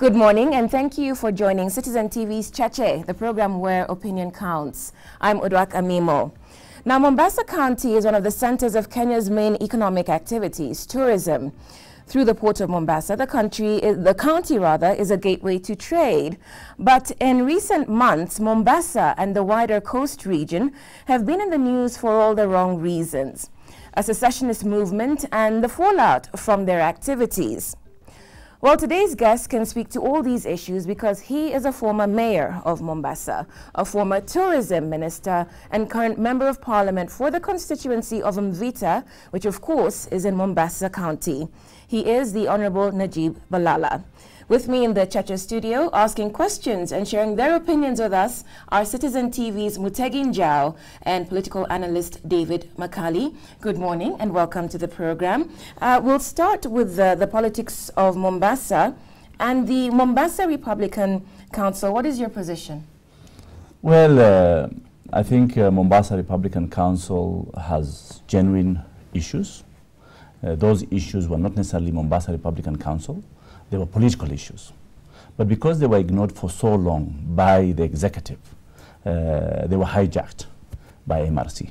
Good morning and thank you for joining Citizen TV's Cheche, the program where opinion counts. I'm Udwak Amimo. Now, Mombasa County is one of the centers of Kenya's main economic activities, tourism. Through the port of Mombasa, the county is a gateway to trade. But in recent months, Mombasa and the wider coast region have been in the news for all the wrong reasons. A secessionist movement and the fallout from their activities. Well, today's guest can speak to all these issues because he is a former mayor of Mombasa, a former tourism minister, and current member of parliament for the constituency of Mvita, which of course is in Mombasa County. He is the Honorable Najib Balala. With me in the Cheche studio, asking questions and sharing their opinions with us, are Citizen TV's Mutegi Njau and political analyst David Makali. Good morning and welcome to the program. We'll start with the politics of Mombasa and the Mombasa Republican Council. What is your position? Well, I think Mombasa Republican Council has genuine issues. Those issues were not necessarily Mombasa Republican Council. They were political issues. But because they were ignored for so long by the executive, they were hijacked by MRC.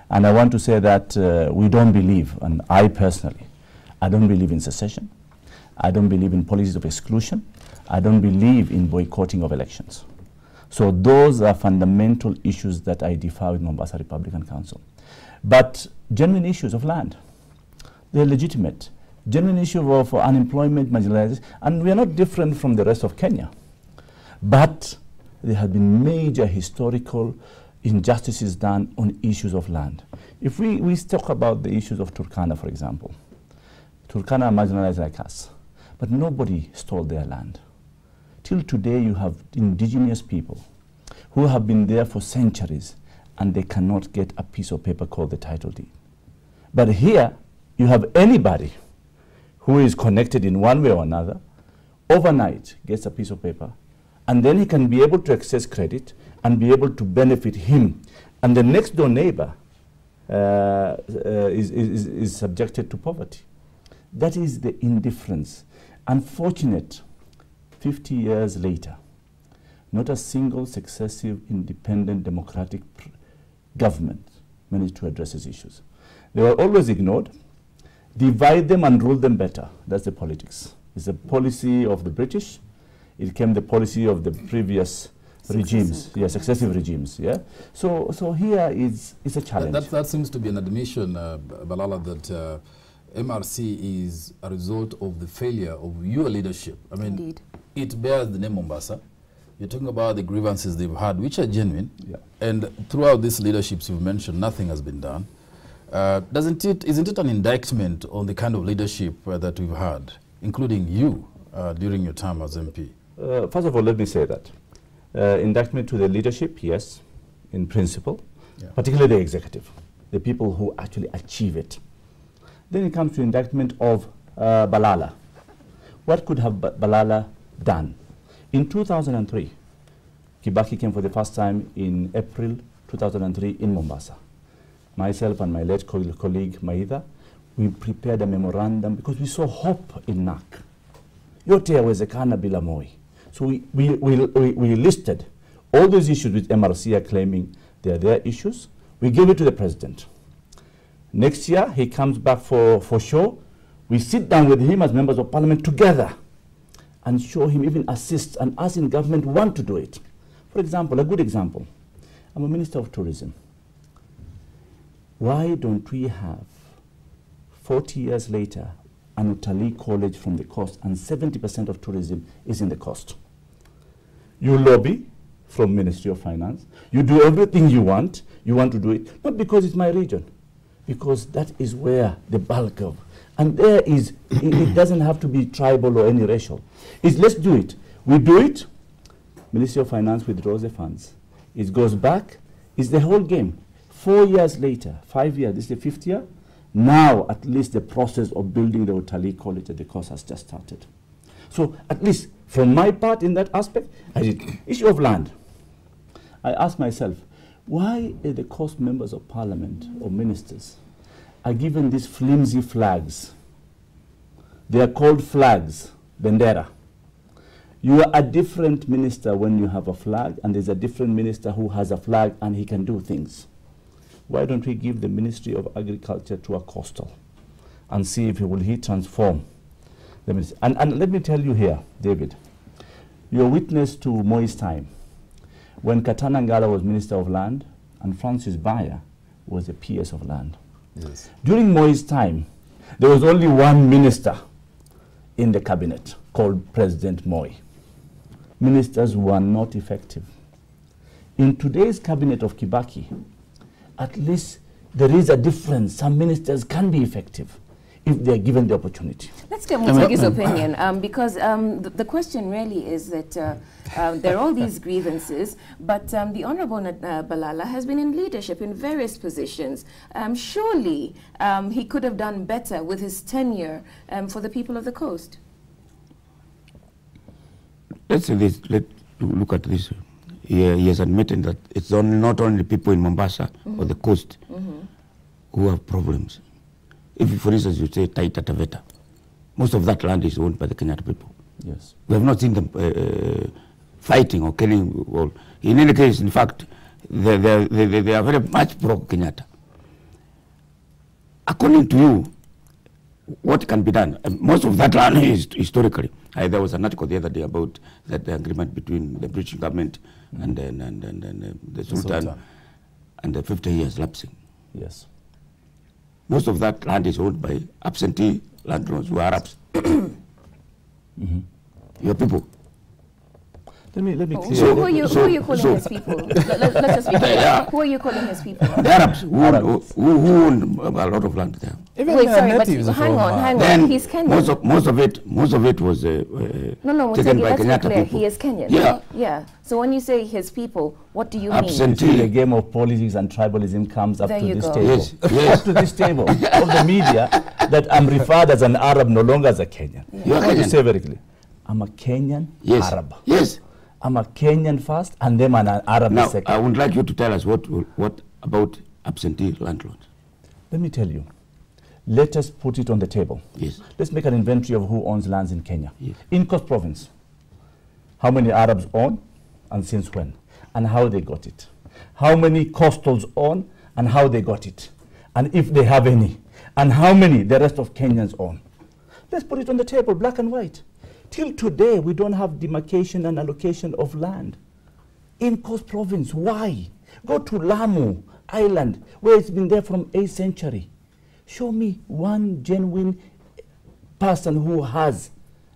And I want to say that we don't believe, and I personally, I don't believe in secession. I don't believe in policies of exclusion. I don't believe in boycotting of elections. So those are fundamental issues that I differ with Mombasa Republican Council. But genuine issues of land, they're legitimate. Genuine issue of unemployment, marginalization, and we are not different from the rest of Kenya. But there have been major historical injustices done on issues of land. If we talk about the issues of Turkana, for example, Turkana are marginalized like us, but nobody stole their land. Till today, you have indigenous people who have been there for centuries, and they cannot get a piece of paper called the title deed. But here, you have anybody who is connected in one way or another, overnight gets a piece of paper, and then he can be able to access credit and be able to benefit him. And the next door neighbor is subjected to poverty. That is the indifference. Unfortunate, 50 years later, not a single successive independent democratic government managed to address these issues. They were always ignored. Divide them and rule them better. That's the politics. It's the policy of the British. It became the policy of the previous regimes, successive regimes. Yeah. So here is a challenge. That seems to be an admission, Balala, that MRC is a result of the failure of your leadership. I mean, indeed, it bears the name Mombasa. You're talking about the grievances they've had, which are genuine. Yeah. And throughout these leaderships you've mentioned, nothing has been done. Isn't it an indictment on the kind of leadership that we've had, including you during your time as MP? First of all, let me say that. Indictment to the leadership, yes, in principle, particularly the executive, the people who actually achieve it. Then it comes to indictment of Balala. What could have Balala done? In 2003, Kibaki came for the first time in April 2003 in Mombasa. Myself and my late colleague Maida, we prepared a memorandum because we saw hope in NAC. Yote yawezekana bila Moi. So we listed all those issues which MRC are claiming they are their issues. We gave it to the president. Next year, he comes back for show. We sit down with him as members of parliament together and show him, even assist, and us in government want to do it. For example, a good example, I'm a minister of tourism. Why don't we have, 40 years later, an utalii college from the coast, and 70% of tourism is in the coast? You lobby from Ministry of Finance. You do everything you want to do it, not because it's my region, because that is where the bulk of, and there is, it doesn't have to be tribal or any racial. It's let's do it. We do it, Ministry of Finance withdraws the funds. It goes back, it's the whole game. 4 years later, 5 years, this is the 5th year, now at least the process of building the utalii college at the coast has just started. So at least from my part in that aspect, I did. Issue of land. I asked myself, why are the coast members of parliament or ministers are given these flimsy flags? They are called flags, bendera. You are a different minister when you have a flag, and there's a different minister who has a flag and he can do things. Why don't we give the Ministry of Agriculture to a coastal and see if he transform the ministry? And let me tell you here, David, you're witness to Moi's time when Katana Ngala was Minister of Land and Francis Bayer was the PS of Land. Yes. During Moi's time, there was only one minister in the cabinet called President Moi. Ministers were not effective. In today's cabinet of Kibaki, at least there is a difference. Some ministers can be effective if they are given the opportunity. Let's get Mutegi's opinion, because the question really is that there are all these grievances, but the Honorable Balala has been in leadership in various positions. Surely he could have done better with his tenure for the people of the coast. Let's say this, let's look at this. He has admitted that it's not only people in Mombasa or the coast who have problems. If, for instance, you say Taita Taveta, most of that land is owned by the Kenyatta people. Yes. We have not seen them fighting or killing. Well, in any case, in fact, they are very much pro-Kenyatta. According to you, what can be done? Most of that land is historically. There was an article the other day about that the agreement between the British government and the Sultan and the 50 years lapsing. Yes. Most of that land is owned by absentee landlords who are Arabs. Your people. Let me clear. So who are you calling his people? Let's just be clear. Who are you calling his people? The Arabs who own a lot of land there. Even Wait, sorry, but natives hang on. Then He's Kenyan. most of it was No, taken Mutegi, by let's be Kenyatta clear. people. He is Kenyan. Yeah. Yeah. So when you say his people, what do you mean? Absentee. The game of politics and tribalism comes up There to you this go. table. Yes, yes. Up to this table of the media that I'm referred as an Arab, no longer as a Kenyan. You are I want to Kenyan. say very clearly, I'm a Kenyan Yes. Arab. Yes. I'm a Kenyan first, and then I'm an Arab Now, second. I would like you to tell us what about absentee landlords. Let me tell you. Let us put it on the table. Yes. Let's make an inventory of who owns lands in Kenya. Yes. In Coast Province, how many Arabs own and since when, and how they got it. How many coastals own and how they got it, and if they have any, and how many the rest of Kenyans own. Let's put it on the table, black and white. Till today, we don't have demarcation and allocation of land in Coast Province. Why? Go to Lamu Island, where it's been there from 8th century. Show me one genuine person who has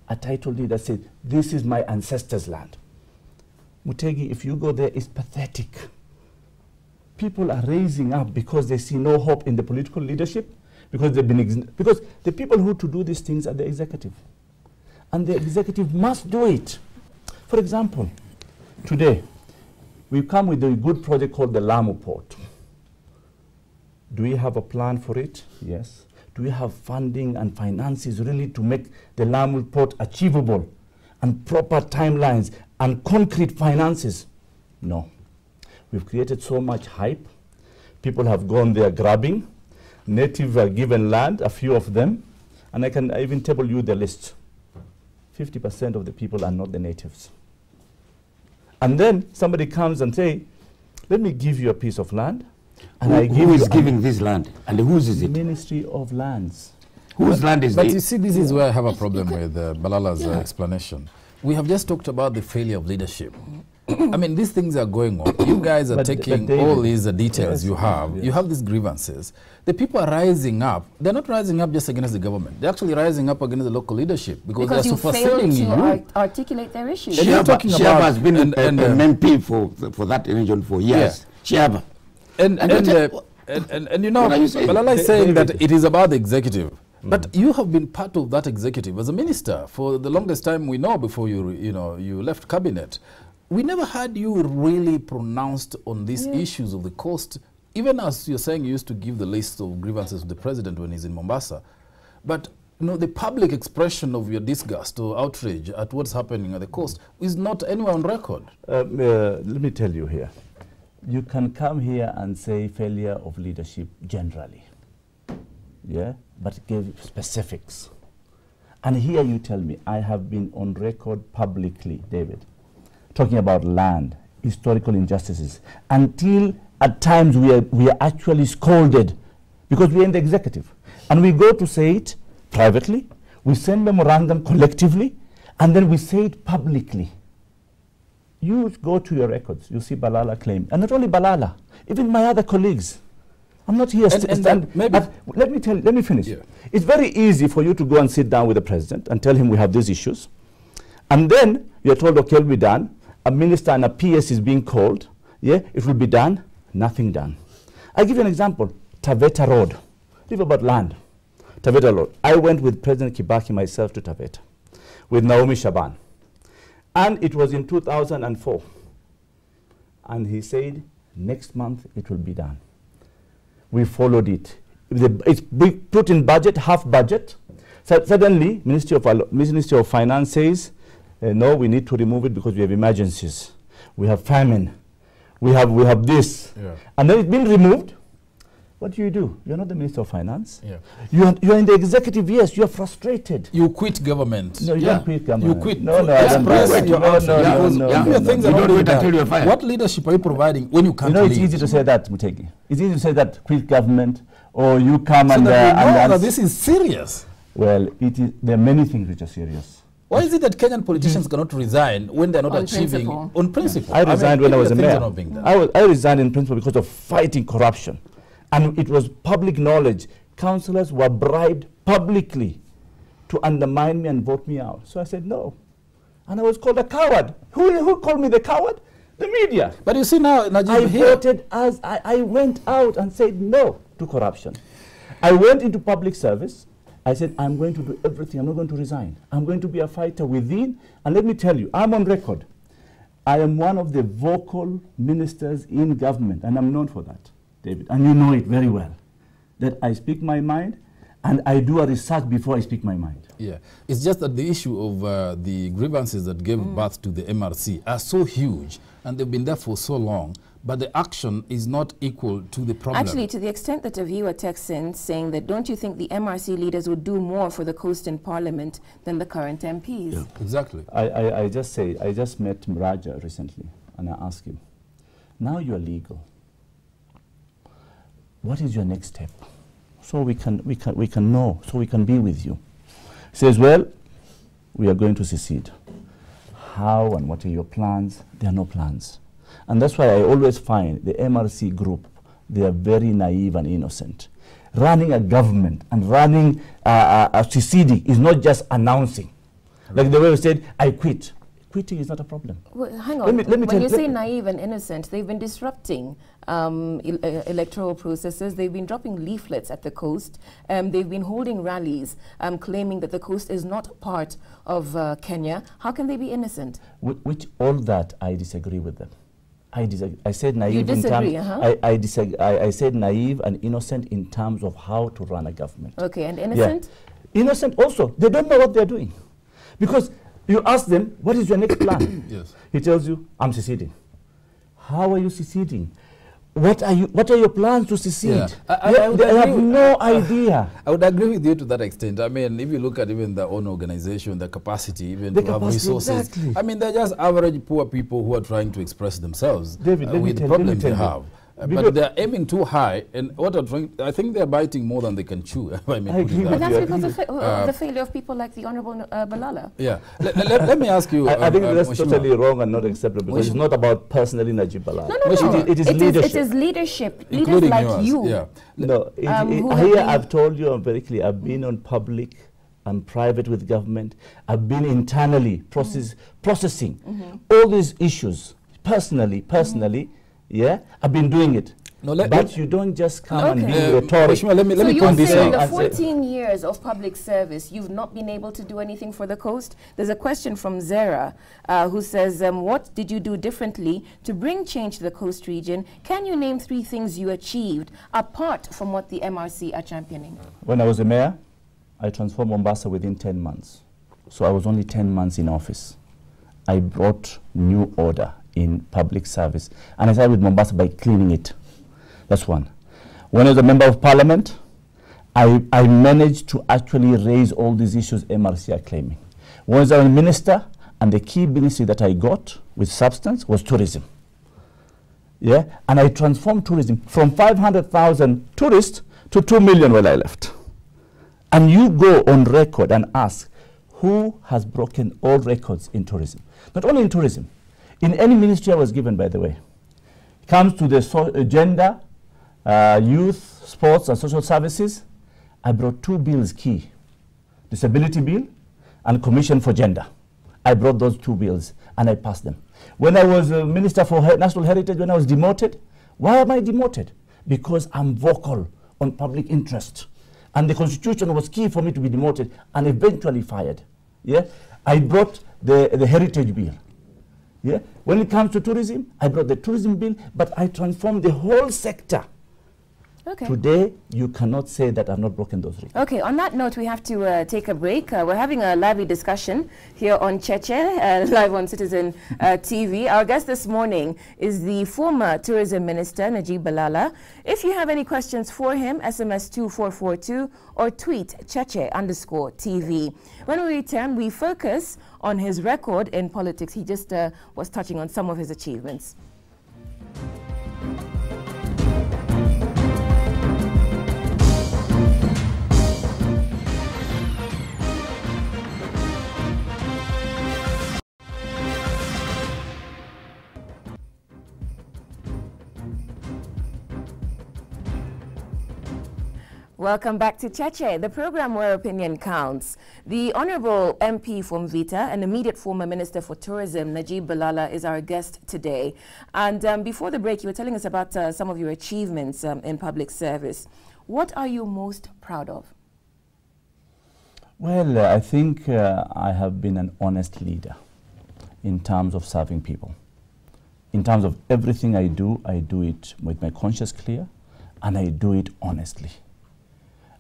a title deed that says, this is my ancestors' land. Mutegi, if you go there, it's pathetic. People are raising up because they see no hope in the political leadership, because they've been because the people who to do these things are the executive. And the executive must do it. For example, today, we've come with a good project called the Lamu Port. Do we have a plan for it? Yes. Do we have funding and finances really to make the Lamu Port achievable, and proper timelines and concrete finances? No. We've created so much hype. People have gone there grabbing. Native are given land, a few of them, and I can even table you the list. 50% of the people are not the natives. And then somebody comes and say, let me give you a piece of land. And Who is giving this land? And whose is it? Ministry of Lands. Whose land is But it? you see, this is where I have a problem with Balala's explanation. We have just talked about the failure of leadership. I mean, these things are going on. You guys are But taking David, all these details yes, you have. yes. You have these grievances. The people are rising up. They're not rising up just against the government. They're actually rising up against the local leadership because they're you failed superseding you. to articulate their issues. And you're talking Sheba about- has been and an MP for that region for years. Sheba. And you know, What are you saying? Balala is saying David. that it is about the executive. But you have been part of that executive as a minister for the longest time we know before you left cabinet. We never had you really pronounced on these issues of the coast, even as you're saying you used to give the list of grievances to the president when he's in Mombasa. But the public expression of your disgust or outrage at what's happening at the coast is not anywhere on record. Let me tell you here. You can come here and say failure of leadership generally, yeah, but give specifics. And here you tell me, I have been on record publicly, David, talking about land, historical injustices, until at times we are actually scolded because we are in the executive. And we go to say it privately, we send memorandum collectively, and then we say it publicly. You go to your records, you see Balala claim, and not only Balala, even my other colleagues. I'm not here but let me finish. Yeah. It's very easy for you to go and sit down with the president and tell him we have these issues. And then you're told, okay, it'll be done. A minister and a PS is being called. Yeah, it will be done. Nothing done. I'll give you an example. Taveta Road. Leave about land. Taveta Road. I went with President Kibaki myself to Taveta with Naomi Shaban. And it was in 2004. And he said, next month it will be done. We followed it. It's put in budget, half budget. So suddenly, Ministry of Finance says, no, we need to remove it because we have emergencies. We have famine. We have this. Yeah. And then it's been removed. What do? You're not the Minister of Finance. Yeah. You are in the executive, yes, you are frustrated. You quit government. No, you don't quit government. You quit. No, I don't What leadership are you providing when you can't it's easy to say that, Mutegi. It's easy to say that, quit government, or you come so that this is serious. Well, there are many things which are serious. Why is it that Kenyan politicians cannot resign when they're not achieving on principle? I resigned when I was a mayor. I resigned in principle because of fighting corruption. And it was public knowledge. Councillors were bribed publicly to undermine me and vote me out. So I said no. And I was called a coward. Who called me the coward? The media. But you see now, Najib, voted as I went out and said no to corruption. I went into public service. I said, I'm going to do everything. I'm not going to resign. I'm going to be a fighter within. And let me tell you, I'm on record. I am one of the vocal ministers in government, and I'm known for that, David. And you know it very well, that I speak my mind, and I do a research before I speak my mind. Yeah, it's just that the issue of the grievances that gave birth to the MRC are so huge, and they've been there for so long, but the action is not equal to the problem. Actually, to the extent that a viewer texts in saying that, don't you think the MRC leaders would do more for the coast in Parliament than the current MPs? Yeah. Exactly. I just met Raja recently, and I asked him, now you're legal. What is your next step? So we can know, so we can be with you. He says, well, we are going to secede. How and what are your plans? There are no plans. And that's why I always find the MRC group, they are very naive and innocent. Running a government and running a seceding is not just announcing. Right. Like the way we said, I quit. Quitting is not a problem. Well, hang on. When you say naive and innocent, they've been disrupting electoral processes. They've been dropping leaflets at the coast. They've been holding rallies claiming that the coast is not part of Kenya. How can they be innocent? Which all that I disagree with them. I said naive. You disagree, I said naive and innocent in terms of how to run a government. Okay, and innocent? Yeah. Innocent also. They don't know what they're doing. Because you ask them, what is your next plan? Yes. He tells you, I'm seceding. How are you seceding? What are your plans to secede? Yeah. I have no idea. I would agree with you to that extent. I mean, if you look at even their own organization, the capacity even to have resources. Exactly. I mean, they're just average poor people who are trying to express themselves David, with the problems they have. But they're aiming too high, and I think they're biting more than they can chew. But that's because of the failure of people like the Honorable Balala. Yeah. Let me ask you. I think that's totally wrong and not acceptable, because it's not about personally Najib Balala. No. It is leadership. It is leadership. Leaders like yours. You. Yeah. No, here I've told you very clearly, I've been on public and private with government. I've been internally processing all these issues personally. Yeah, I've been doing it. No, but you don't just come and be rhetoric. Let me point this out. So you're saying the 14 years of public service, you've not been able to do anything for the coast? There's a question from Zara who says, what did you do differently to bring change to the coast region? Can you name 3 things you achieved apart from what the MRC are championing? When I was a mayor, I transformed Mombasa within 10 months. So I was only 10 months in office. I brought new order in public service. And I started with Mombasa by cleaning it. That's one. When I was a member of parliament, I managed to actually raise all these issues MRC are claiming. Once I was minister, and the key ministry that I got with substance was tourism. Yeah, and I transformed tourism from 500,000 tourists to 2 million when I left. And you go on record and ask, who has broken all records in tourism? Not only in tourism, in any ministry I was given, by the way. It comes to the gender, youth, sports and social services, I brought 2 bills key, disability bill and commission for gender. I brought those 2 bills and I passed them. When I was Minister for National Heritage, when I was demoted, why am I demoted? Because I'm vocal on public interest. And the Constitution was key for me to be demoted and eventually fired. Yeah? I brought the Heritage Bill. Yeah? When it comes to tourism, I brought the tourism bill, but I transformed the whole sector. Okay. Today, you cannot say that I've not broken those records. Okay, on that note, we have to take a break. We're having a lively discussion here on Cheche, live on Citizen TV. Our guest this morning is the former Tourism Minister, Najib Balala. If you have any questions for him, SMS 2442 or tweet Cheche_TV. When we return, we focus on his record in politics. He just was touching on some of his achievements. Welcome back to Cheche, the program where opinion counts. The Honorable MP from Vita and immediate former Minister for Tourism, Najib Balala, is our guest today. And before the break, you were telling us about some of your achievements in public service. What are you most proud of? Well, I think I have been an honest leader in terms of serving people. In terms of everything I do it with my conscience clear, and I do it honestly.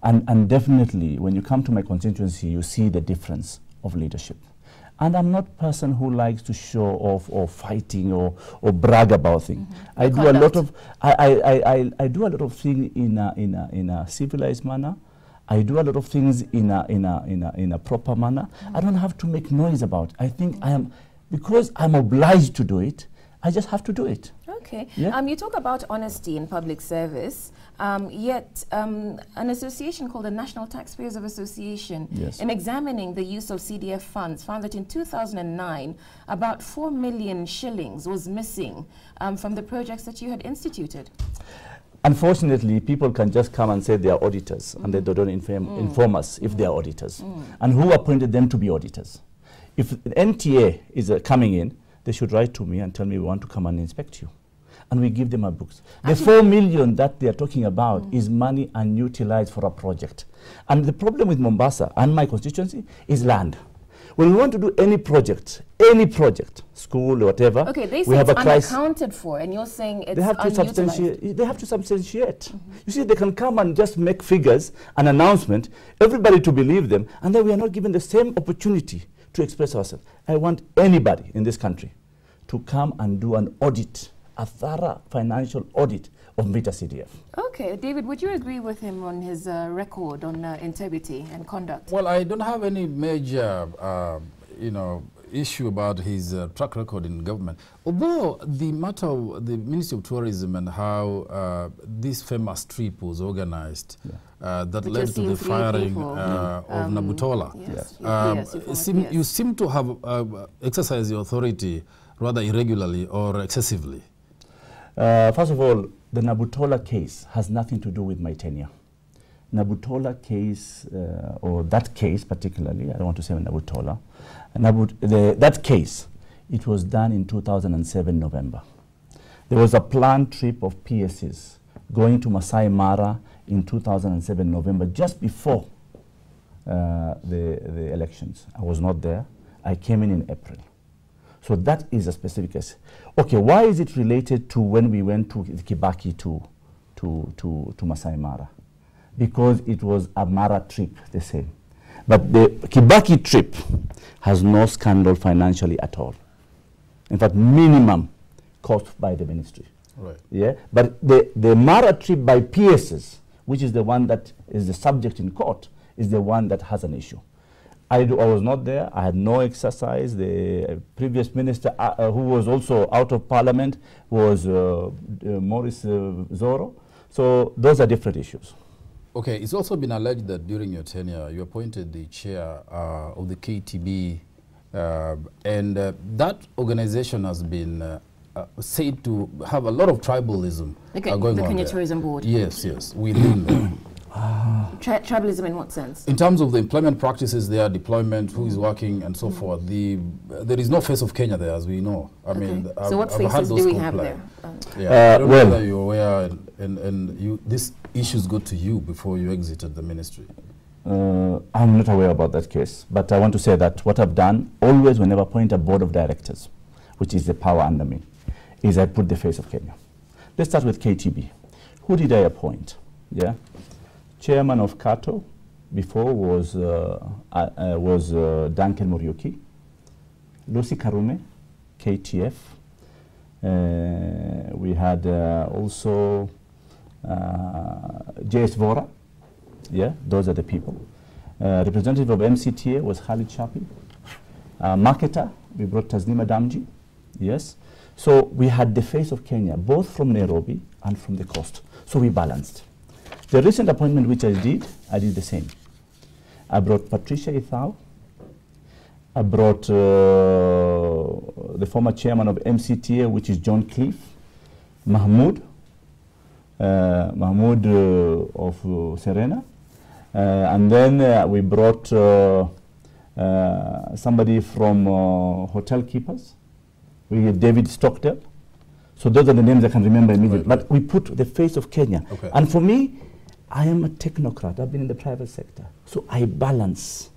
And definitely, when you come to my constituency, you see the difference of leadership. And I'm not a person who likes to show off or fighting or brag about things. I do a lot of I do a lot of things in a civilized manner. I do a lot of things in a proper manner. I don't have to make noise about it. I think because I'm obliged to do it, I just have to do it. Okay. Yeah? You talk about honesty in public service, yet an association called the National Taxpayers of Association, yes, in examining the use of CDF funds, found that in 2009, about 4 million shillings was missing from the projects that you had instituted. Unfortunately, people can just come and say they are auditors, and they don't inform us if they are auditors. And who appointed them to be auditors? If the NTA is coming in, they should write to me and tell me we want to come and inspect you. And we give them our books. The 4 million that they are talking about is money unutilized for a project. And the problem with Mombasa and my constituency is land. When we want to do any project, school or whatever, okay, they say we have it's a crisis. unaccounted for, and you're saying it's They have to substantiate. You see, they can come and just make figures, an announcement, everybody to believe them, and then we are not given the same opportunity to express ourselves. I want anybody in this country to come and do an audit, a thorough financial audit of Vita CDF. Okay, David, would you agree with him on his record on integrity and conduct? Well, I don't have any major, issue about his track record in government. Although the matter of the Ministry of Tourism and how this famous trip was organized, that led to the firing of Nabutola. Yes. You seem to have exercised your authority rather irregularly or excessively. First of all, the Nabutola case has nothing to do with my tenure. Nabutola case, or that case particularly, I don't want to say Nabutola, that case, it was done in 2007 November. There was a planned trip of PSs going to Masai Mara in 2007 November, just before the elections. I was not there. I came in April. So that is a specific case. Okay, why is it related to when we went to Kibaki to Masai Mara? Because it was a Mara trip, the same. But the Kibaki trip has no scandal financially at all. In fact, minimum cost by the ministry. Right. Yeah, but the Mara trip by PSs which is the one that is the subject in court, is the one that has an issue. I was not there. I had no exercise. The previous minister, who was also out of parliament, was Maurice Zoro. So those are different issues. Okay, it's also been alleged that during your tenure, you appointed the chair of the KTB, and that organization has been said to have a lot of tribalism going on. The Kenya Tourism Board. Yes, yes, within Tribalism in what sense? in terms of the employment practices there, deployment, who is working, and so forth. There is no face of Kenya there, as we know. I mean, so what faces do we have there? Yeah, I don't know whether you're aware, and these issues got to you before you exited the ministry. I'm not aware about that case, but I want to say that what I've done, always whenever I appoint a board of directors, which is the power under me, is I put the face of Kenya. Let's start with KTB. Who did I appoint? Yeah. Chairman of Kato before was Duncan Muriuki, Lucy Karume, KTF. We had also JS Vora. Yeah, those are the people. Representative of MCTA was Khalid Shapi. Marketer, we brought Taznima Damji. Yes. So we had the face of Kenya, both from Nairobi and from the coast. So we balanced. The recent appointment which I did the same. I brought Patricia Ithao. I brought the former chairman of MCTA, which is John Cliff. Mahmoud of Serena. And then we brought somebody from Hotel Keepers. We had David Stockdale. So those are the names I can remember immediately. Right. But we put the face of Kenya. Okay. And for me, I am a technocrat. I've been in the private sector. So I balance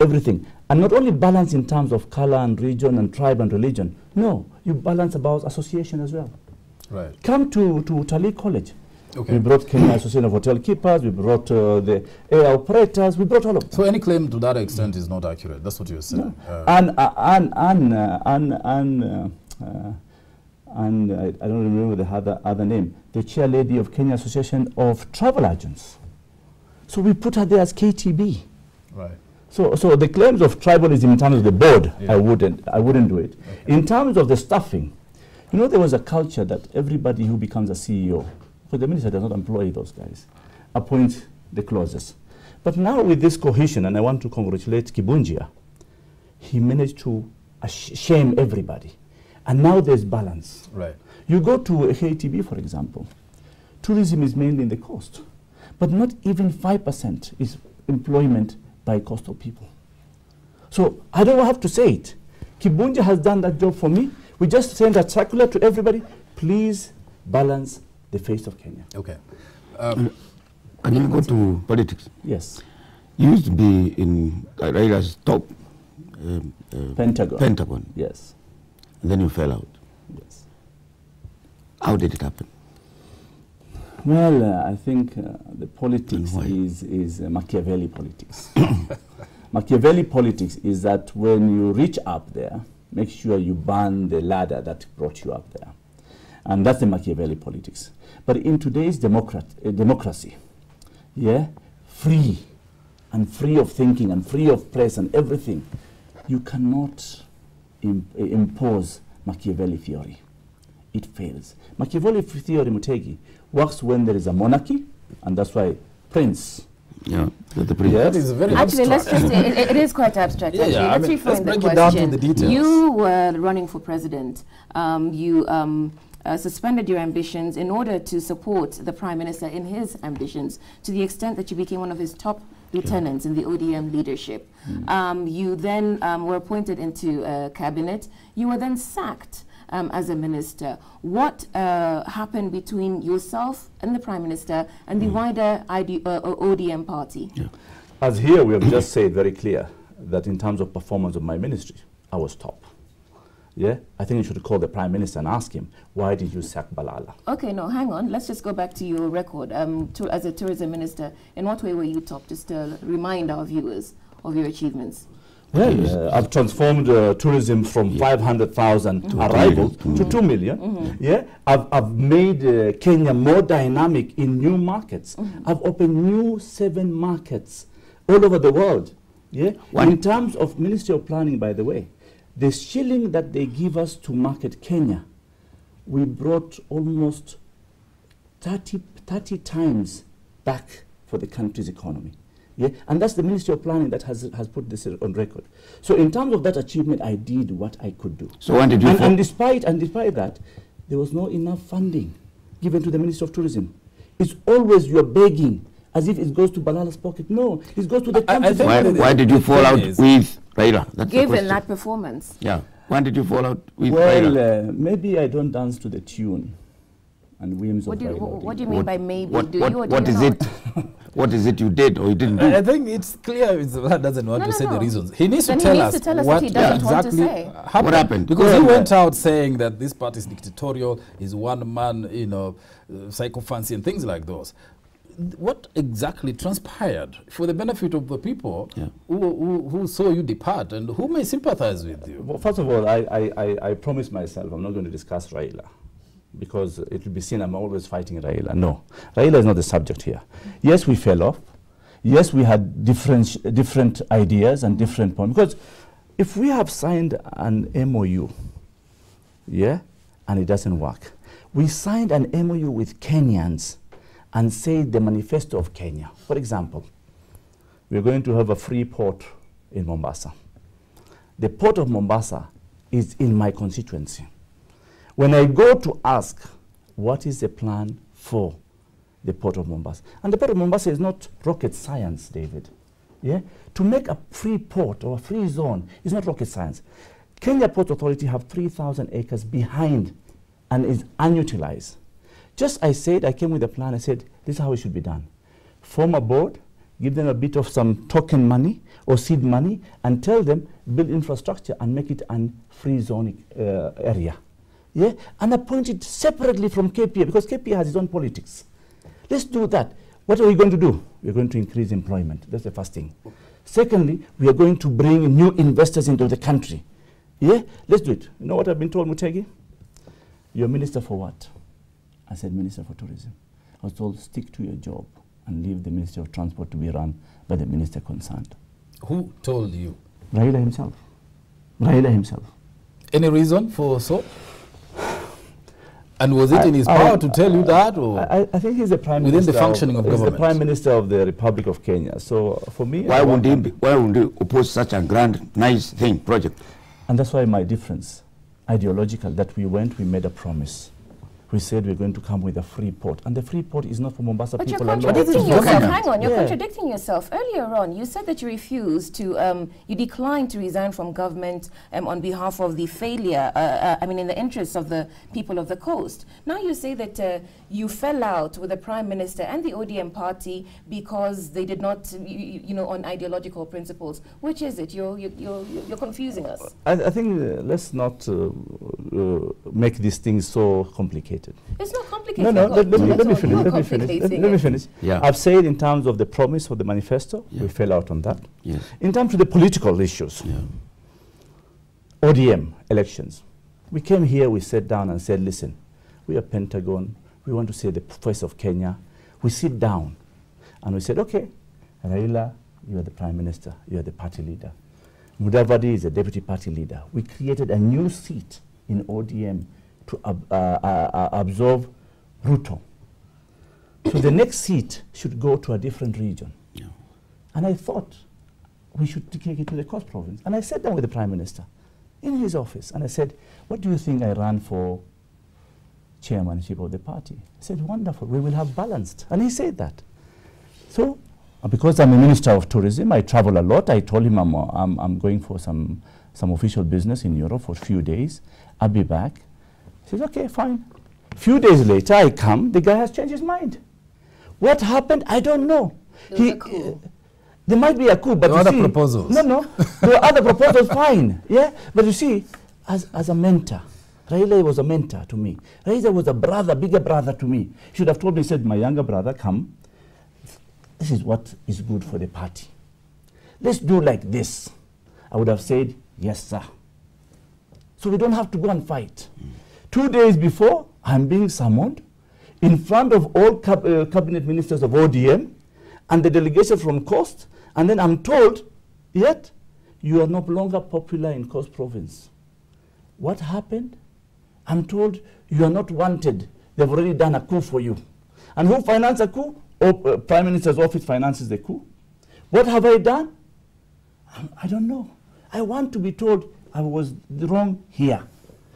everything. And not only balance in terms of color and region and tribe and religion. No, you balance about association as well. Right. Come to Utalii College. Okay. We brought Kenya Association of Hotel Keepers. We brought the air operators. We brought all of them. So any claim to that extent is not accurate. That's what you're saying. No. And I don't remember the other name, the chair lady of Kenya Association of Travel Agents. So we put her there as KTB. Right. So the claims of tribalism in terms of the board, yeah. I wouldn't do it. Okay. In terms of the staffing, you know, there was a culture that everybody who becomes a CEO, because the minister does not employ those guys, appoints the closest. But now with this cohesion, and I want to congratulate Kibunjia, he managed to shame everybody. And now there's balance. Right. You go to KTB, for example, tourism is mainly in the coast, but not even 5% is employment by coastal people. So I don't have to say it. Kibunja has done that job for me. We just send a circular to everybody. Please balance the face of Kenya. Okay. Can you go to politics? Yes. You used to be in Raila's top Pentagon. Yes. And then you fell out. Yes. How did it happen? Well, I think the politics is Machiavelli politics. Machiavelli politics is that when you reach up there, make sure you burn the ladder that brought you up there. And that's the Machiavelli politics. But in today's democracy, yeah, free of thinking and free of press and everything, you cannot impose Machiavelli theory. It fails. Machiavelli theory, Mutegi, works when there is a monarchy, and that's why Prince. Yeah, the prince. That is very actually, abstract. let's just say it is quite abstract. Yeah, actually. yeah, Let's let's reframe break the it down to question. the details. You were running for president. You suspended your ambitions in order to support the Prime Minister in his ambitions, to the extent that you became one of his top lieutenants in the ODM leadership. You then were appointed into cabinet. You were then sacked as a minister. What happened between yourself and the Prime Minister and the wider ODM party? Yeah. As here, we have just said very clear that in terms of performance of my ministry, I was top. Yeah, I think you should call the Prime Minister and ask him, why did you sack Balala? Okay, no, hang on. Let's just go back to your record. As a tourism minister, in what way were you top? Just to remind our viewers of your achievements. Well, I've transformed tourism from 500,000 arrivals to 2 million. Yeah, I've made Kenya more dynamic in new markets. I've opened new 7 markets all over the world. Yeah, in terms of Ministry of Planning, by the way, the shilling that they give us to market Kenya, we brought almost 30 times back for the country's economy. Yeah? And that's the Ministry of Planning that has put this on record. So in terms of that achievement, I did what I could do. So when did you and despite that, there was not enough funding given to the Ministry of Tourism. It's always you're begging, as if it goes to Balala's pocket. No, it goes to the country. Why did you fall out with Raila? That's given that performance. Yeah. Why did you fall out with Raila? Well, maybe I don't dance to the tune and whims of Raila. What do you mean by maybe? What is it you did or you didn't do? I think it's clear that doesn't want to say the reasons. He needs to tell us what exactly happened. What happened? Because he went out saying that this party is dictatorial, is one man, psychophancy and things like those. What exactly transpired for the benefit of the people who saw you depart and who may sympathize with you? Well, first of all, I promised myself I'm not going to discuss Raila, because it will be seen I'm always fighting Raila. No, Raila is not the subject here. Yes, we fell off. Yes, we had different ideas and different points. Because if we have signed an MOU, yeah, and it doesn't work, we signed an MOU with Kenyans and said the manifesto of Kenya. For example, we're going to have a free port in Mombasa. The port of Mombasa is in my constituency. When I go to ask, what is the plan for the port of Mombasa? And the port of Mombasa is not rocket science, David. Yeah? To make a free port or a free zone is not rocket science. Kenya Port Authority have 3,000 acres behind and is unutilized. Just I came with a plan, I said, this is how it should be done. Form a board, give them a bit of some token money or seed money, and tell them, build infrastructure and make it a free zone area. Yeah? And appoint it separately from KPA, because KPA has its own politics. Let's do that. What are we going to do? We're going to increase employment. That's the first thing. Secondly, we are going to bring new investors into the country. Yeah? Let's do it. You know what I've been told, Mutegi? You're minister for what? I said, Minister for Tourism. I was told, stick to your job and leave the Ministry of Transport to be run by the minister concerned. Who told you? Raila himself. Raila himself. Any reason for so? And was it in his power to tell you that? Or I think he's the Prime Minister. Within the functioning of government. He's the Prime Minister of the Republic of Kenya. So for me... Why would he oppose such a grand, nice thing, project? And that's why my difference, ideological, that we made a promise. We said we're going to come with a free port. And the free port is not for Mombasa but people alone. But you're contradicting yourself. Hang on, you're contradicting yourself. Earlier on, you said that you refused to, you declined to resign from government on behalf of the failure, in the interests of the people of the coast. Now you say that you fell out with the Prime Minister and the ODM party because they did not, on ideological principles. Which is it? You're confusing us. I think let's not make these things so complicated. It's not complicated. No, let me finish. Yeah. I've said in terms of the promise of the manifesto, we fell out on that. Yes. In terms of the political issues, ODM elections, we came here, we sat down and said, listen, we are Pentagon, we want to see the voice of Kenya. We sit down and we said, okay, Raila, you are the Prime Minister, you are the party leader. Mudavadi is the deputy party leader. We created a new seat in ODM to absorb Ruto. So the next seat should go to a different region. Yeah. And I thought we should take it to the Coast Province. And I sat down with the Prime Minister in his office and I said, what do you think I ran for chairmanship of the party? I said, wonderful, we will have balanced. And he said that. So because I'm a Minister of Tourism, I travel a lot. I told him I'm going for some official business in Europe for a few days. I'll be back. He says, okay, fine. A few days later, I come, the guy has changed his mind. What happened? I don't know. There might be a coup, but there are other proposals. No, there are other proposals, fine. Yeah, but you see, as a mentor, Raila was a mentor to me. Raila was a brother, bigger brother to me. He should have told me, said, my younger brother, come. This is what is good for the party. Let's do like this. I would have said, yes, sir. So we don't have to go and fight. 2 days before, I'm being summoned in front of all cabinet ministers of ODM and the delegation from Coast, and then I'm told, yet, you are no longer popular in Coast Province. What happened? I'm told, you are not wanted. They've already done a coup for you. And who financed a coup? Prime Minister's office finances the coup. What have I done? I don't know. I want to be told I was wrong here,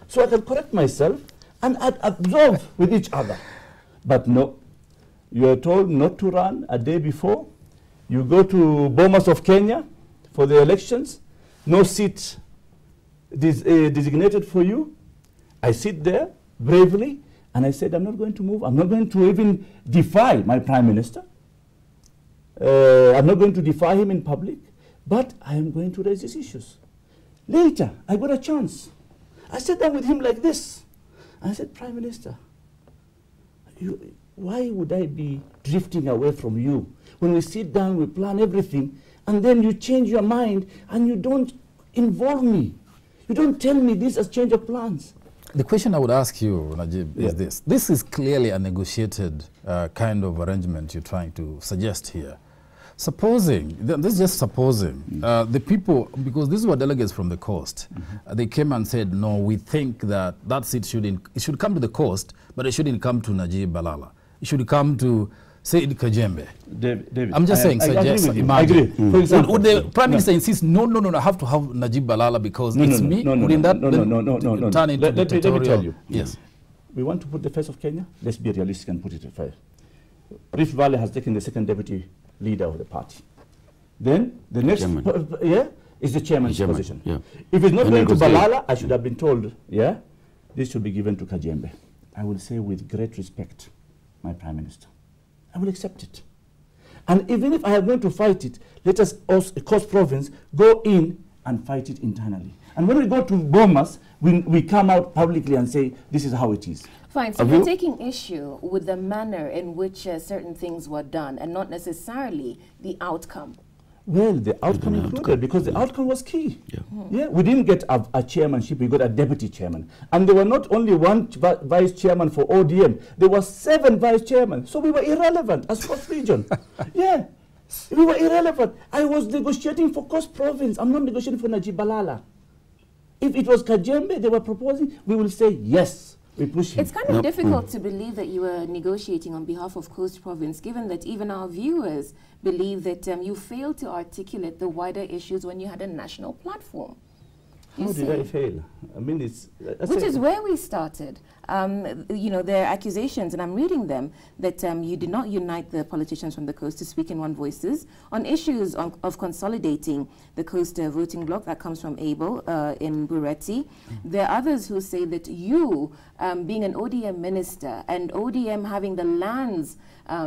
so I can correct myself and absolve with each other. But no, you are told not to run a day before. You go to Bomas of Kenya for the elections. No seat designated for you. I sit there bravely, and I said, I'm not going to move. I'm not going to even defy my prime minister. I'm not going to defy him in public, but I am going to raise these issues. Later, I got a chance. I sat down with him like this. I said, Prime Minister, why would I be drifting away from you? When we sit down, we plan everything, and then you change your mind, and you don't involve me. You don't tell me this as change of plans. The question I would ask you, Najib, is this. This is clearly a negotiated kind of arrangement you're trying to suggest here. Supposing, this is just supposing, the people, because these were delegates from the coast, they came and said, no, we think that that seat should come to the coast, but it shouldn't come to Najib Balala. It should come to Said Kajembe. David, I'm just saying, suggest, imagine. I agree. For example, would the Prime Minister insist, no, I have to have Najib Balala because it's me? No, turn into let me tell you. Yes. We want to put the face of Kenya. Let's be realistic and put it fair. Rift Valley has taken the second deputy leader of the party. Then the next is the chairman's position. Yeah. If it's not going to Balala, I should have been told, this should be given to Kajembe. I will say with great respect, my Prime Minister, I will accept it. And even if I am going to fight it, let us, Coast Province, go in and fight it internally. And when we go to Bomas, we come out publicly and say, this is how it is. Fine, so you're taking issue with the manner in which certain things were done and not necessarily the outcome. Well, the outcome included, because the outcome was key. We didn't get a chairmanship, we got a deputy chairman. And there were not only one vice chairman for ODM, there were 7 vice chairmen. So we were irrelevant as Coast Region. We were irrelevant. I was negotiating for Coast Province. I'm not negotiating for Najib Balala. If it was Kajembe they were proposing, we will say yes. We push him. It's kind of difficult to believe that you were negotiating on behalf of Coast Province, given that even our viewers believe that you failed to articulate the wider issues when you had a national platform. How did I fail? I mean, which is where we started. You know, there are accusations, and I'm reading them, that you did not unite the politicians from the coast to speak in one voices on issues of consolidating the coast voting bloc that comes from Abel in Bureti. There are others who say that you, being an ODM minister and ODM having the lands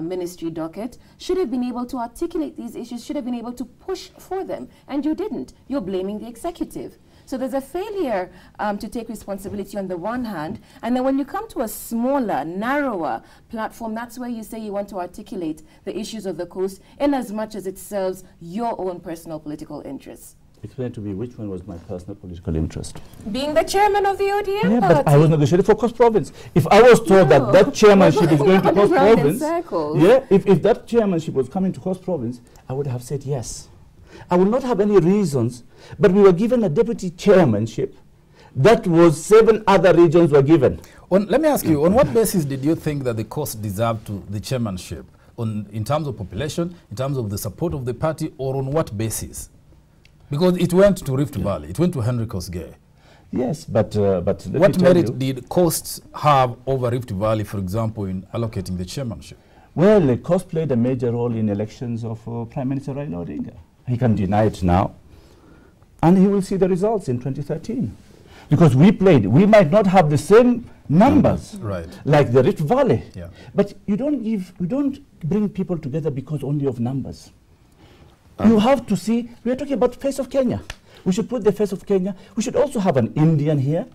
ministry docket, should have been able to articulate these issues, should have been able to push for them, and you didn't. You're blaming the executive. So there's a failure to take responsibility on the one hand, and then when you come to a smaller, narrower platform, that's where you say you want to articulate the issues of the coast in as much as it serves your own personal political interests. Explain to me which one was my personal political interest. Being the chairman of the ODM party. But I was negotiating for Coast Province. If I was told that chairmanship is going to Coast Province, if that chairmanship was coming to Coast Province, I would have said yes. I would not have any reasons, but we were given a deputy chairmanship. That was 7 other regions were given. Let me ask you, on what basis did you think that the coast deserved the chairmanship? In terms of population, in terms of the support of the party, or on what basis? Because it went to Rift Valley, it went to Henry Kosgei. Yes, but what merit did coasts have over Rift Valley, for example, in allocating the chairmanship? Well, the coast played a major role in elections of Prime Minister Raila Odinga. He can deny it now, and he will see the results in 2013. Because we might not have the same numbers like the Rift Valley, but you don't bring people together because only of numbers. You have to see, we are talking about the face of Kenya. We should put the face of Kenya. We should also have an Indian here.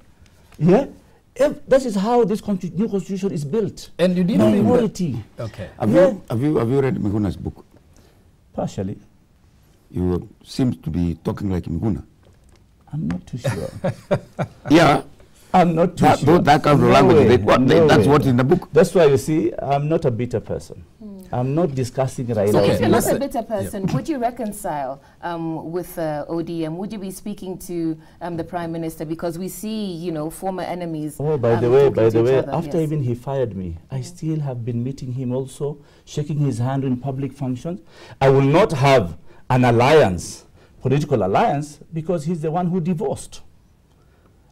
That is how this new constitution is built. And you didn't minority. Okay. Have you read Miguna's book? Partially. You seem to be talking like Miguna. I'm not too sure. Yeah. I'm not too sure. That kind of language, that's what's in the book. That's why you see, I'm not a bitter person. I'm not discussing right So now. if you're not a bitter person, would you reconcile with ODM? Would you be speaking to the Prime Minister? Because we see, you know, former enemies. Oh, by the way, after yes. even he fired me, I still have been meeting him also, shaking his hand in public functions. I will not have an alliance, political alliance, because he's the one who divorced.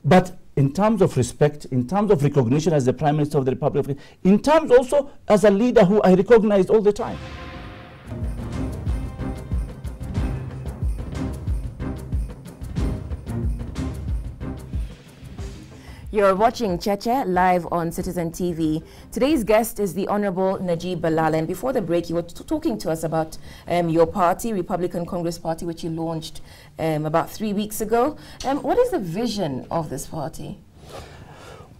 But in terms of respect, in terms of recognition as the Prime Minister of the Republic of Kenya, in terms also as a leader who I recognized all the time. You're watching Cheche live on Citizen TV. Today's guest is the Honorable Najib Balala. And before the break, you were talking to us about your party, Republican Congress Party, which you launched about 3 weeks ago. What is the vision of this party?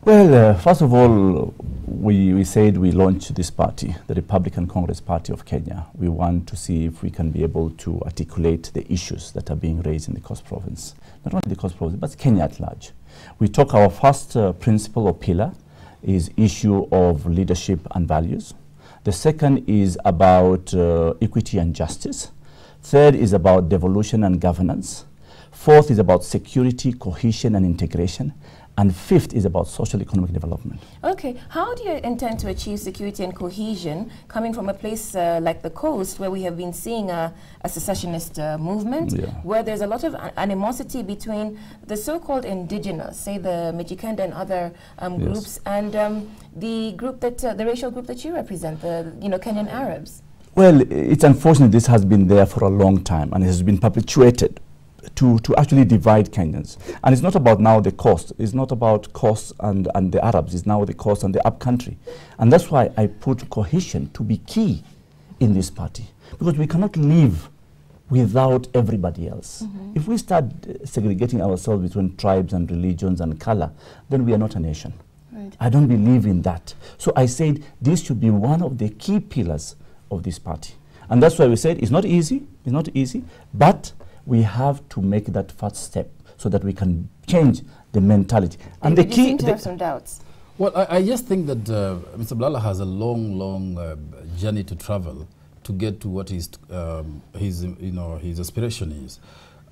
Well, first of all, we said we launched this party, the Republican Congress Party of Kenya. We want to see if we can be able to articulate the issues that are being raised in the Coast Province. Not only the Coast Province, but Kenya at large. We talk our first principle or pillar is issue of leadership and values. The second is about equity and justice. Third is about devolution and governance. Fourth is about security, cohesion and integration. And fifth is about social economic development. Okay, how do you intend to achieve security and cohesion coming from a place like the coast where we have been seeing a secessionist movement, where there's a lot of animosity between the so-called indigenous, say the Mijikenda and other groups, and the group that, the racial group that you represent, the Kenyan Arabs? Well, it's unfortunate this has been there for a long time and it has been perpetuated to actually divide Kenyans. And it's not about now the coast. It's not about coast and the Arabs. It's now the coast and the upcountry. And that's why I put cohesion to be key in this party. Because we cannot live without everybody else. If we start segregating ourselves between tribes and religions and color, then we are not a nation. Right. I don't believe in that. So I said this should be one of the key pillars of this party. And that's why we said it's not easy, but we have to make that first step so that we can change the mentality. And the key... You seem to have some doubts. Well, I just think that Mr. Balala has a long journey to travel to get to what his aspiration is.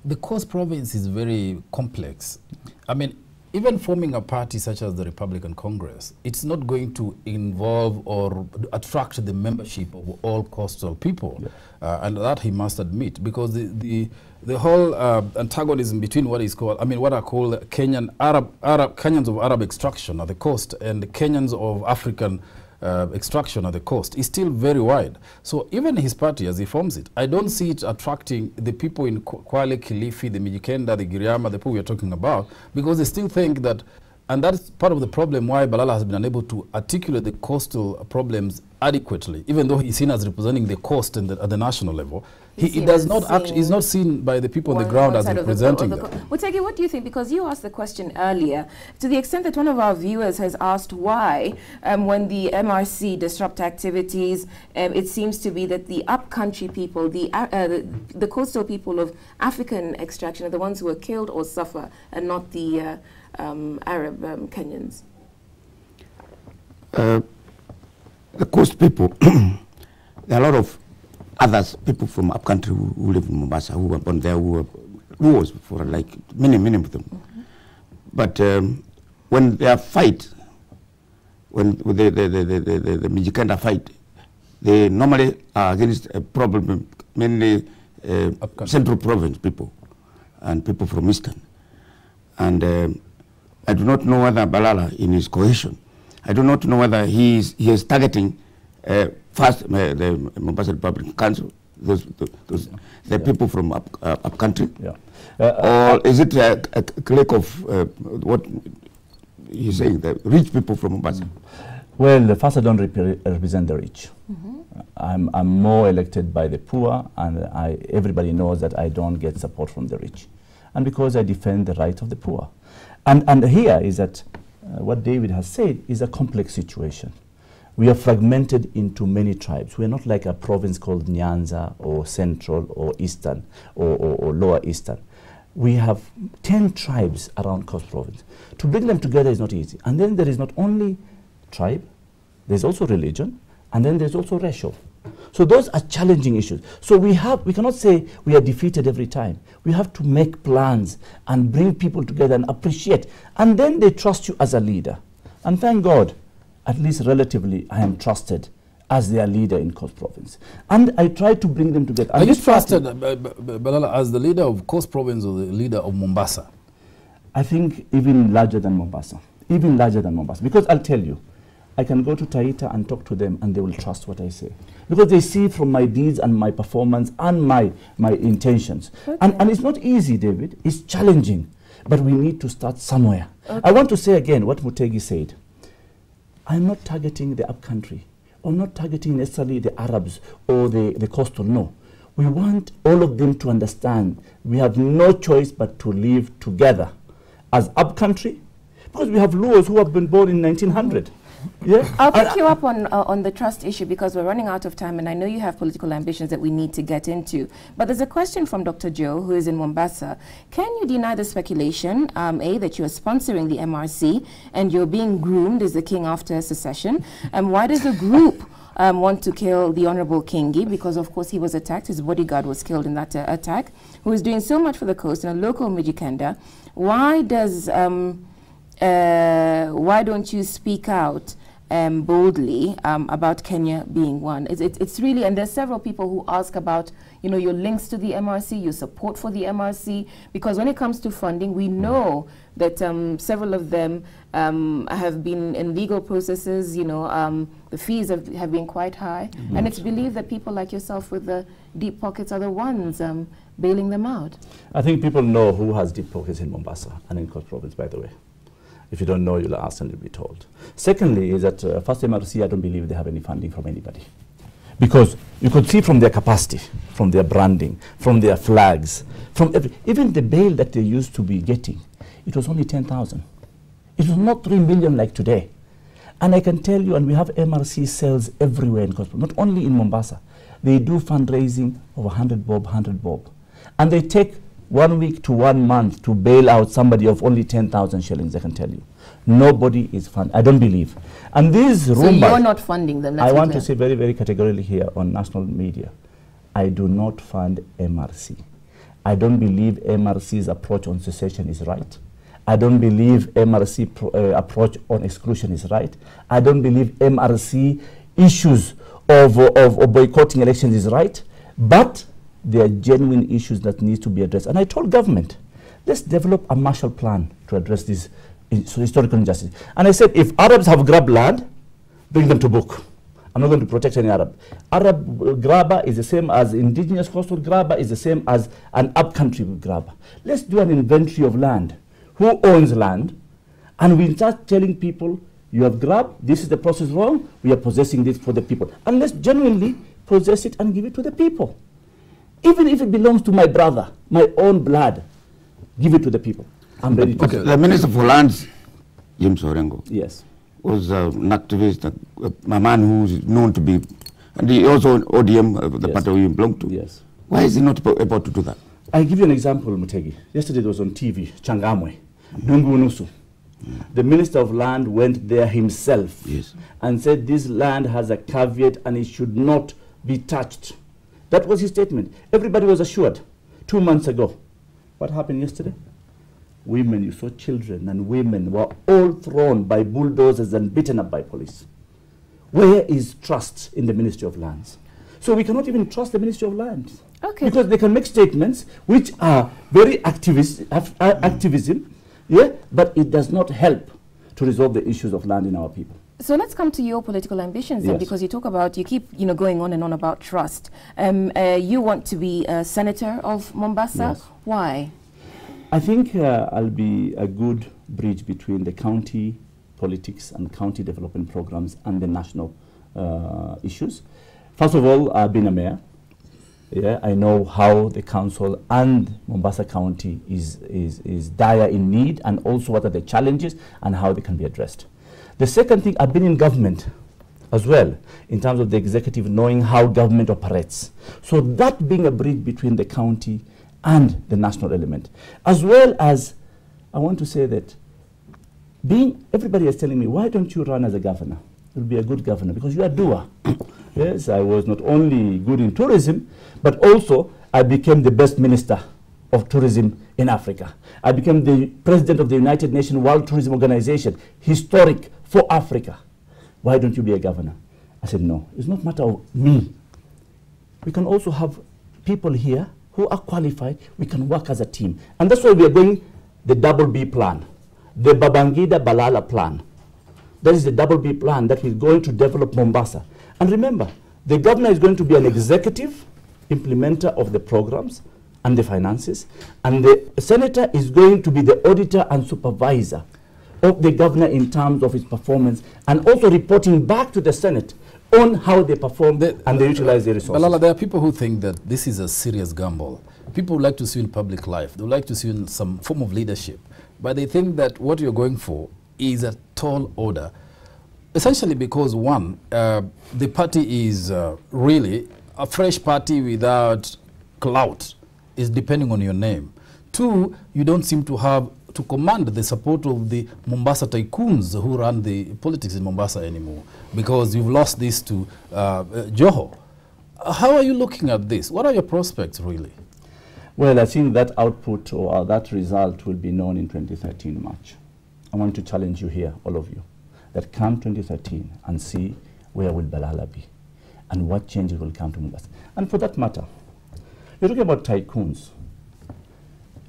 The Coast Province is very complex. I mean, even forming a party such as the Republican Congress, it's not going to involve or attract the membership of all coastal people. And that he must admit, because the whole antagonism between what is called, what are called Kenyans of Arab extraction at the coast and the Kenyans of African extraction at the coast is still very wide. So even his party, as he forms it, I don't see it attracting the people in Kwale, Kilifi, the Mijikenda, the Giriama, the people we are talking about, because they still think that, and that's part of the problem why Balala has been unable to articulate the coastal problems adequately, even though he's seen as representing the coast and at the national level. He does not actually, he's not seen by the people on the ground as representing them. Mutegi, what do you think? Because you asked the question earlier, to the extent that one of our viewers has asked why, when the MRC disrupt activities, it seems to be that the upcountry people, the coastal people of African extraction are the ones who are killed or suffer, and not the Arab Kenyans. The coast people, there are a lot of others, people from upcountry who live in Mombasa, who were born there, who was for like many of them. But when they fight, when the Mijikenda fight, they normally are against a problem, mainly Central Province people and people from Eastern. And I do not know whether Balala, in his cohesion, I do not know whether he is targeting first the Mombasa Republican Council, the people from upcountry, or is it a clique of what he's saying, the rich people from Mombasa? Well, first I don't represent the rich. I'm more elected by the poor, and everybody knows that I don't get support from the rich. And because I defend the right of the poor. And here is that what David has said is a complex situation. We are fragmented into many tribes. We are not like a province called Nyanza or Central or Eastern or Lower Eastern. we have 10 tribes around Coast Province. To bring them together is not easy. And then there is not only tribe, there's also religion, and then there's also racial. So those are challenging issues. So we cannot say we are defeated every time. We have to make plans and bring people together and appreciate. And then they trust you as a leader. And thank God, at least relatively, I am trusted as their leader in Coast Province. And I try to bring them together. Are you trusted, Balala, as the leader of Coast Province or the leader of Mombasa? I think even larger than Mombasa. Even larger than Mombasa. Because I'll tell you, I can go to Taita and talk to them and they will trust what I say. Because they see from my deeds and my performance and my intentions. Okay. And it's not easy, David. It's challenging. But we need to start somewhere. Okay. I want to say again what Mutegi said. I'm not targeting the upcountry. I'm not targeting necessarily the Arabs or the coastal. No. We want all of them to understand we have no choice but to live together as upcountry. Because we have Luos who have been born in 1900. Yeah. I'll pick you up on the trust issue because we're running out of time and I know you have political ambitions that we need to get into. But there's a question from Dr. Joe, who is in Mombasa. Can you deny the speculation, that you are sponsoring the MRC and you're being groomed as the king after secession? Why does the group want to kill the Honorable Kingi? Because, of course, he was attacked. His bodyguard was killed in that attack, who is doing so much for the coast in a local Mijikenda. Why does... why don't you speak out boldly about Kenya being one? It's really, and there's several people who ask about, your links to the MRC, your support for the MRC, because when it comes to funding, we know that several of them have been in legal processes, the fees have been quite high, and it's believed that people like yourself with the deep pockets are the ones bailing them out. I think people know who has deep pockets in Mombasa and in Coast Province, by the way. If you don't know, you'll ask and you'll be told. Secondly, is that first MRC, I don't believe they have any funding from anybody. Because you could see from their capacity, from their branding, from their flags, from even the bail that they used to be getting, it was only 10,000. It was not 3 million like today. And I can tell you, and we have MRC cells everywhere in Coast Province, not only in Mombasa. They do fundraising of 100 bob, 100 bob. And they take 1 week to 1 month to bail out somebody of only 10,000 shillings, I can tell you. Nobody is funded, I don't believe. And these rumours... So you're not funding them, I want to say very, very categorically here on national media, I do not fund MRC. I don't believe MRC's approach on secession is right. I don't believe MRC approach on exclusion is right. I don't believe MRC issues of boycotting elections is right. But there are genuine issues that need to be addressed. And I told government, let's develop a Marshall Plan to address this historical injustice. And I said, if Arabs have grabbed land, bring them to book. I'm not going to protect any Arab. Arab grabber is the same as indigenous coastal grabber, is the same as an upcountry grabber. Let's do an inventory of land. Who owns land? And we start telling people, you have grabbed, this is the process wrong, we are possessing this for the people. And let's genuinely possess it and give it to the people. Even if it belongs to my brother, my own blood, give it to the people. I'm ready to. Okay. The Minister for Lands, James Orengo, yes, was an activist, a man who's known to be, and he also ODM, the party he belonged to. Yes. Why is he not able to do that? I'll give you an example, Mutegi. Yesterday it was on TV, Changamwe, Dungu Nusu. The Minister of Land went there himself and said this land has a caveat and it should not be touched. That was his statement. Everybody was assured 2 months ago. What happened yesterday? Women, you saw children and women were all thrown by bulldozers and beaten up by police. Where is trust in the Ministry of Lands? So we cannot even trust the Ministry of Lands. Okay. Because they can make statements which are very activism, yeah, but it does not help to resolve the issues of land in our people. So let's come to your political ambitions then, because you talk about, you keep going on and on about trust. You want to be a senator of Mombasa. Yes. Why? I think I'll be a good bridge between the county politics and county development programs and the national issues. First of all, I've been a mayor. Yeah, I know how the council and Mombasa County is dire in need, and also what are the challenges and how they can be addressed. The second thing, I've been in government as well, in terms of the executive, knowing how government operates. So that being a bridge between the county and the national element. As well as, I want to say that everybody is telling me, why don't you run as a governor? You'll be a good governor because you are a doer. Yes, I was not only good in tourism, but also I became the best minister of tourism in Africa. I became the president of the United Nations World Tourism Organization, historic for Africa. Why don't you be a governor? I said, no, it's not a matter of me. We can also have people here who are qualified. We can work as a team. And that's why we are going the double B plan, the Babangida Balala plan. That is the double B plan that we're going to develop Mombasa. And remember, the governor is going to be an executive implementer of the programs and the finances, and the senator is going to be the auditor and supervisor of the governor in terms of his performance, and also reporting back to the Senate on how they perform and they utilize the resources. Balala, there are people who think that this is a serious gamble. People would like to see in public life. They would like to see in some form of leadership. But they think that what you're going for is a tall order. Essentially because, one, the party is really a fresh party without clout. Is depending on your name. Two, you don't seem to have to command the support of the Mombasa tycoons who run the politics in Mombasa anymore, because you've lost this to Joho. How are you looking at this? What are your prospects really? Well, I think that output or that result will be known in 2013 March. I want to challenge you here, all of you, that come 2013 and see where will Balala be and what changes will come to Mombasa. And for that matter, you're talking about tycoons.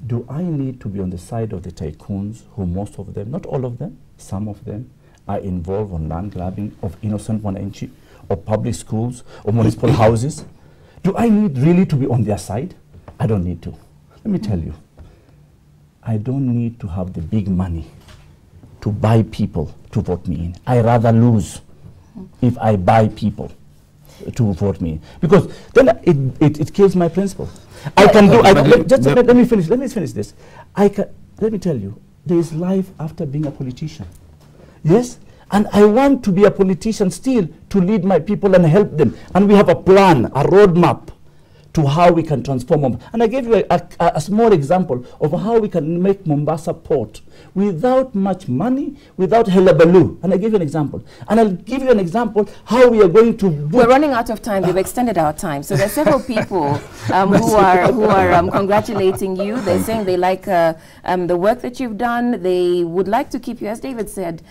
Do I need to be on the side of the tycoons who most of them, not all of them, some of them are involved on land grabbing of innocent wananchi, or public schools, or municipal houses? Do I need really to be on their side? I don't need to. Let me tell you, I don't need to have the big money to buy people to vote me in. I rather lose if I buy people to vote me, because then it kills my principle. I can do. Let me finish. Let me finish this. Let me tell you, there is life after being a politician. Yes, and I want to be a politician still to lead my people and help them. And we have a plan, a roadmap to how we can transform Mombasa. And I gave you a small example of how we can make Mombasa port without much money, without hullabaloo. And I gave you an example. And I'll give you an example how we are going to... We're running out of time. We've extended our time. So there are several people who are congratulating you. They're saying they like the work that you've done. They would like to keep you, as David said,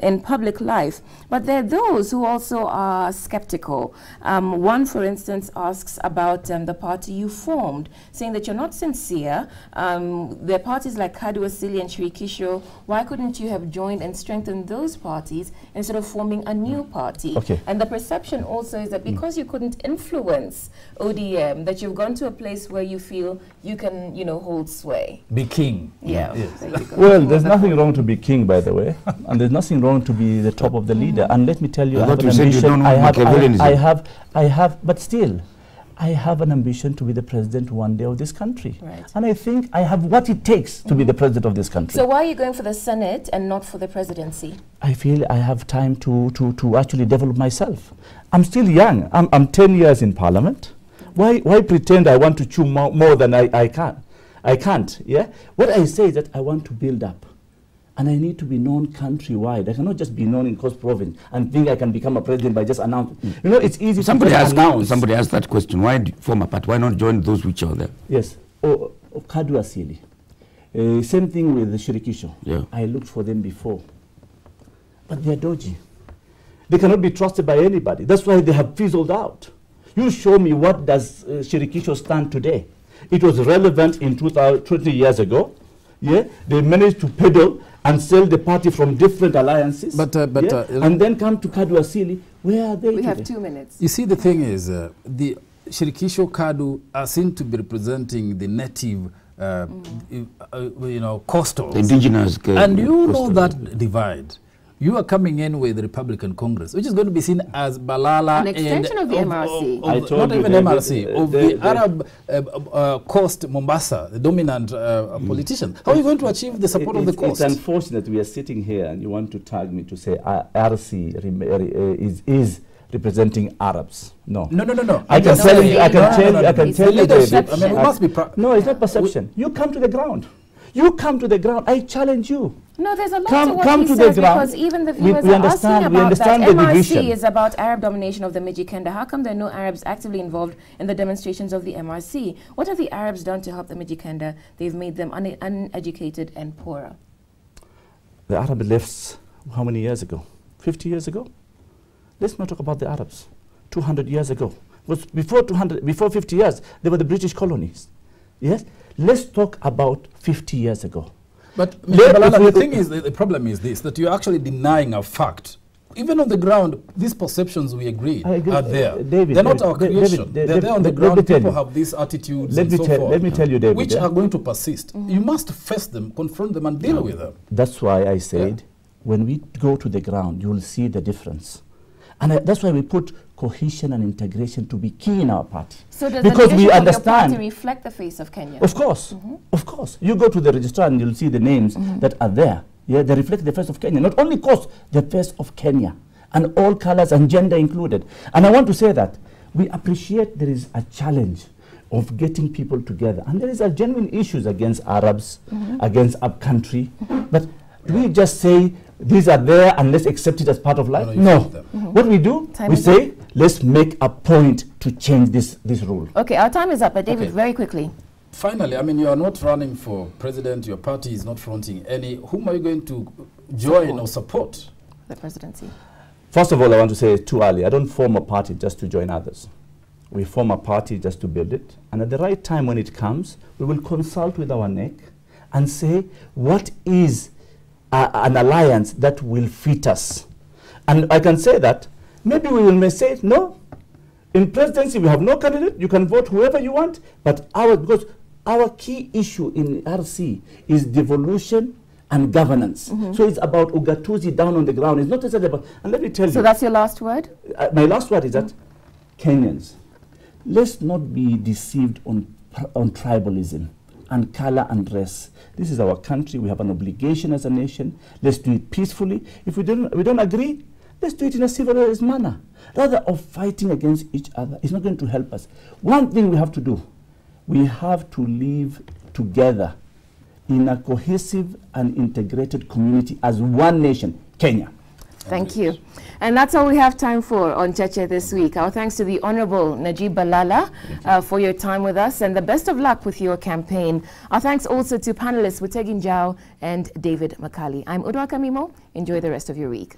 in public life. But there are those who also are skeptical. One, for instance, asks about the party you formed, saying that you're not sincere. There are parties like Kadu Asili and Shirikisho. Why couldn't you have joined and strengthened those parties instead of forming a new party? Okay. And the perception also is that because you couldn't influence ODM, that you've gone to a place where you feel you can, hold sway. Be king. Yeah. Yes. There you go. Well, there's nothing wrong to be king, by the way, and there's nothing wrong to be the top of the leader. And let me tell you, I have an ambition. I have, but still, I have an ambition to be the president one day of this country. Right. And I think I have what it takes to be the president of this country. So why are you going for the Senate and not for the presidency? I feel I have time to actually develop myself. I'm still young. I'm 10 years in parliament. Why pretend I want to chew more than I can? I can't, yeah? What I say is that I want to build up. And I need to be known countrywide. I cannot just be known in Coast Province and think I can become a president by just announcing. It's easy to announce. Somebody asked that question. Why form a party? Why not join those which are there? Yes. Kadu Asili. Same thing with the Shirikisho. Yeah. I looked for them before. But they are dodgy. They cannot be trusted by anybody. That's why they have fizzled out. You show me what does Shirikisho stand today. It was relevant in 20 years ago. Yeah, they managed to peddle and sell the party from different alliances. And then come to Kadu Asili. Where are they? We have 2 minutes. You see, the thing is, the Shirikisho Kadu are seen to be representing the native, coastal, indigenous, and you know that divide. You are coming in with the Republican Congress, which is going to be seen as Balala, an extension of the MRC. Not even MRC, of the Arab coast, Mombasa, the dominant politician. How are you going to achieve the support of the coast? It's unfortunate we are sitting here and you want to tag me to say RC is representing Arabs. No. No. I can tell you, I can tell you, leadership. David. I mean, we must be no, it's not perception. You come to the ground. You come to the ground. I challenge you. No, there's a lot Come- to what come he to says, the ground. because even the viewers We are understand- asking we about understand that. the MRC division. is about Arab domination of the Mijikenda. How come there are no Arabs actively involved in the demonstrations of the MRC? What have the Arabs done to help the Mijikenda? They've made them uneducated and poorer. The Arab left how many years ago? 50 years ago? Let's not talk about the Arabs. 200 years ago. Before 50 years, they were the British colonies. Yes? Let's talk about 50 years ago. But Mr. Balala, the thing is, the problem is this, that you're actually denying a fact. Even on the ground, these perceptions we agree are there. David, they're not our creation. They're there on the ground. People have these attitudes and so forth. Let me tell you, David. Which are going to persist. You must face them, confront them, and deal with them. That's why I said, when we go to the ground, you will see the difference. And that's why we put cohesion and integration to be key in our party. So does because the we leadership understand, of your party reflect the face of Kenya? Of course, of course. You go to the registrar and you'll see the names that are there. Yeah, they reflect the face of Kenya. Not only course, the face of Kenya, and all colors and gender included. And I want to say that we appreciate there is a challenge of getting people together, and there is a genuine issues against Arabs, against upcountry. But we just say these are there and let's accept it as part of life? No. What we do, we say, let's make a point to change this rule. Okay, our time is up, but David, very quickly. Finally, I mean, you are not running for president, your party is not fronting any. Whom are you going to join or support? The presidency. First of all, I want to say it's too early. I don't form a party just to join others. We form a party just to build it. And at the right time when it comes, we will consult with our NEC and say, what is an alliance that will fit us? And I can say that maybe we may say, no, in presidency we have no candidate, you can vote whoever you want, but because our key issue in RC is devolution and governance. So it's about ugatuzi down on the ground. It's not necessarily about, and let me tell you. So that's your last word? My last word is that Kenyans, let's not be deceived on tribalism and color and race. This is our country. We have an obligation as a nation. Let's do it peacefully. If we don't agree, let's do it in a civilized manner. Rather of fighting against each other, it's not going to help us. One thing we have to do, we have to live together in a cohesive and integrated community as one nation, Kenya. Thank you. And that's all we have time for on Cheche this week. Our thanks to the Honorable Najib Balala for your time with us, and the best of luck with your campaign. Our thanks also to panelists Wutegi Njau and David Makali. I'm Udwa Kamimo. Enjoy the rest of your week.